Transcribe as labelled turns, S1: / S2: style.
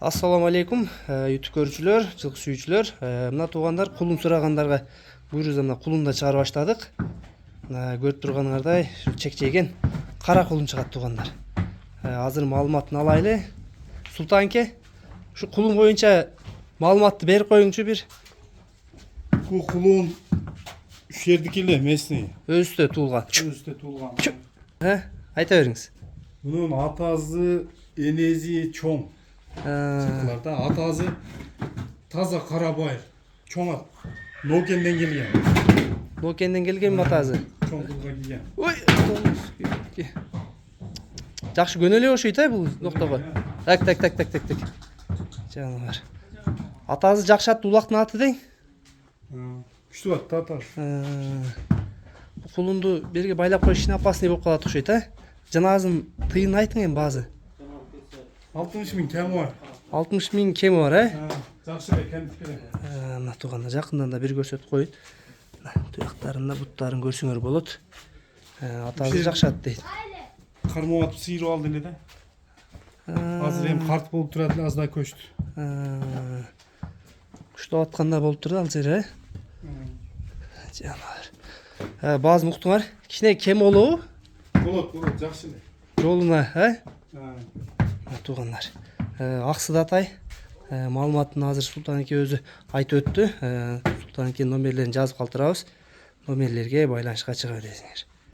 S1: Assalamu alaikum, YouTube көрүүчүлөр, жылкы сүйүүчүлөр. Мына туугандар кулун сурагандарга буйрузда мына кулунда чыгарып баштадык. Көрүп турганыңардай, чекчейген кара кулун чыгат туугандар. Азыр маалыматын алайлы. Султанке, ушу кулун боюнча маалыматты берип коюңчу бир.
S2: Бул кулун уш жердики эле, местный.
S1: Өзүстө туулган.
S2: Өзүстө туулган.
S1: Айта бериңиз.
S2: Мунун атасы, энеси чоң. Чыккыларда атасы таза карабайыр. Чоң ат. Нокенден келген.
S1: Нокенден келген атасы.
S2: Чоң кулга келген.
S1: Ой, жакшы көнөлөй окшойт бул ноктого. Так. Жаныбар. Атасы жакшы ат, улактын аты дең?
S2: Күчтүү ат, татар.
S1: Бул кулунду берге байлап коюш ишин опасный болуп калат окшойт, Жаназын тыйын айтың эми баазы.
S2: 60 000 кеми бар.
S1: 60 000 кеми бар,
S2: Жакшы эле кемдик керек.
S1: Мына тууганда жакындан да бир көрсөтүп коюн. Туяктарында буттарын көрсөңөр болот. Атасы жакшы ат дейт.
S2: Кармап атып сыйрып алды эле да. Азыр эми карт болуп турат эле, аздай көчтү.
S1: Куштап атканда болуп турду ал жери, Жанагар. Баазы муктуңар, кичине кем болобу?
S2: Болот, жакшы эле.
S1: Жолуна, туугандар. Аксыда атай. Маалыматын азыр Султанке өзү айтып өттү. Султанке номерлерин жазып калтырабыз. Номерлерге байланышка чыга бересиңер.